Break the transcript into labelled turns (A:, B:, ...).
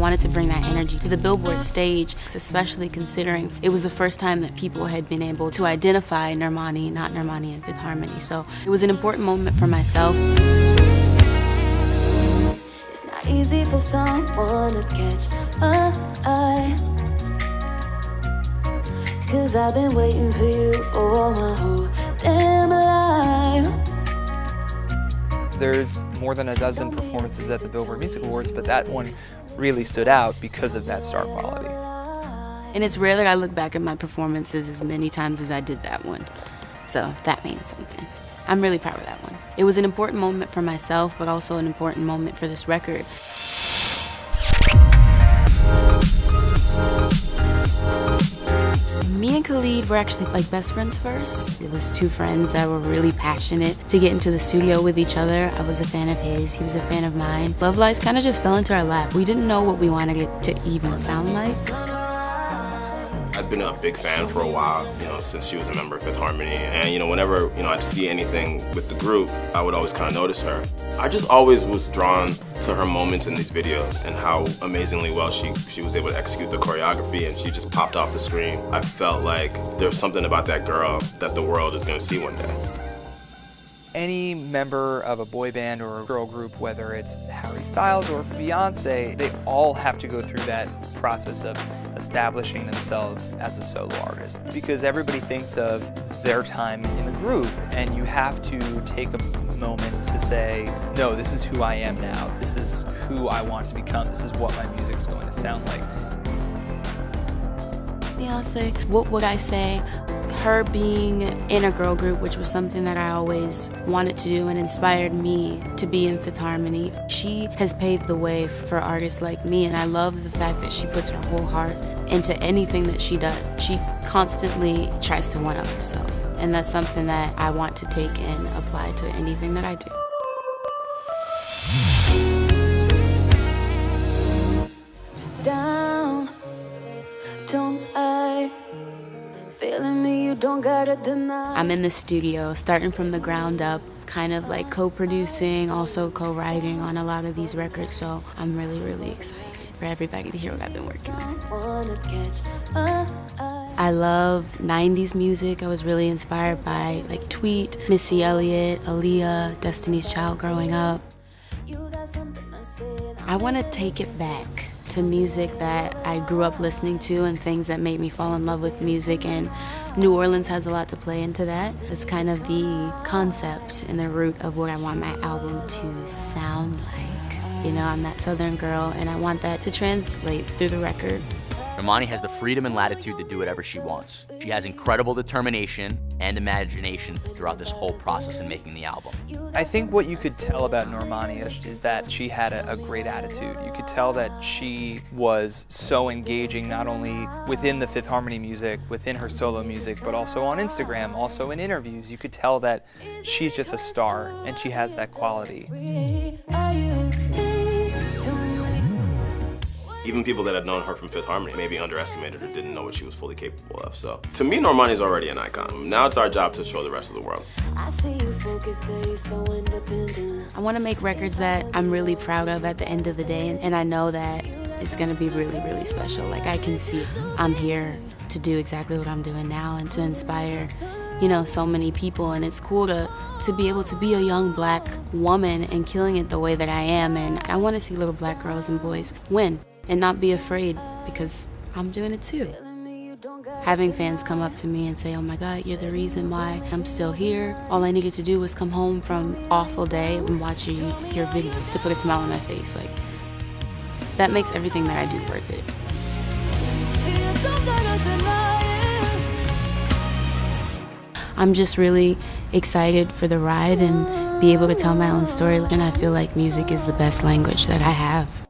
A: wanted to bring that energy to the Billboard stage, especially considering it was the first time that people had been able to identify Normani, not Normani in Fifth Harmony. So it was an important moment for myself.
B: It's not easy for someone to catch my eye, 'cause I've been waiting for you for my whole damn life.
C: There's more than a dozen performances at the Billboard Music Awards, but that one really stood out because of that star quality.
A: And it's rare that I look back at my performances as many times as I did that one. So that means something. I'm really proud of that one. It was an important moment for myself, but also an important moment for this record. Me and Khalid were actually like best friends first. It was two friends that were really passionate to get into the studio with each other. I was a fan of his, he was a fan of mine. Love Lies kind of just fell into our lap. We didn't know what we wanted it to even sound like.
D: I've been a big fan for a while, since she was a member of Fifth Harmony. And, whenever, I'd see anything with the group, I would always kind of notice her. I just always was drawn to her moments in these videos and how amazingly well she was able to execute the choreography, and she just popped off the screen. I felt like there's something about that girl that the world is going to see one day.
C: Any member of a boy band or a girl group, whether it's Harry Styles or Beyonce, they all have to go through that process of establishing themselves as a solo artist, because everybody thinks of their time in the group, and you have to take a moment to say, no, this is who I am now, this is who I want to become, this is what my music's going to sound like.
A: Beyonce, what would I say? Her being in a girl group, which was something that I always wanted to do and inspired me to be in Fifth Harmony. She has paved the way for artists like me, and I love the fact that she puts her whole heart into anything that she does. She constantly tries to one-up herself, and that's something that I want to take and apply to anything that I do.
B: Down, don't I? Feeling me, you don't gotta deny.
A: I'm in the studio, starting from the ground up, kind of like co-producing, also co-writing on a lot of these records, so I'm really, really excited for everybody to hear what I've been working on. I love 90s music. I was really inspired by like Tweet, Missy Elliott, Aaliyah, Destiny's Child growing up. I want to take it back to music that I grew up listening to and things that made me fall in love with music, and New Orleans has a lot to play into that. It's kind of the concept and the root of what I want my album to sound like. I'm that Southern girl, and I want that to translate through the record.
E: Normani has the freedom and latitude to do whatever she wants. She has incredible determination and imagination throughout this whole process in making the album.
C: I think what you could tell about Normani is that she had a great attitude. You could tell that she was so engaging, not only within the Fifth Harmony music, within her solo music, but also on Instagram, also in interviews. You could tell that she's just a star, and she has that quality.
D: Even people that had known her from Fifth Harmony maybe underestimated or didn't know what she was fully capable of. So to me, Normani's already an icon. Now it's our job to show the rest of the world.
B: I see you focused, so independent.
A: I want to make records that I'm really proud of at the end of the day, and I know that it's going to be really, really special. Like, I can see I'm here to do exactly what I'm doing now and to inspire, so many people, and it's cool to be able to be a young black woman and killing it the way that I am, and I want to see little black girls and boys win and not be afraid, because I'm doing it too. Having fans come up to me and say, oh my God, you're the reason why I'm still here. All I needed to do was come home from an awful day and watch your video to put a smile on my face. Like, that makes everything that I do worth it. I'm just really excited for the ride and be able to tell my own story, and I feel like music is the best language that I have.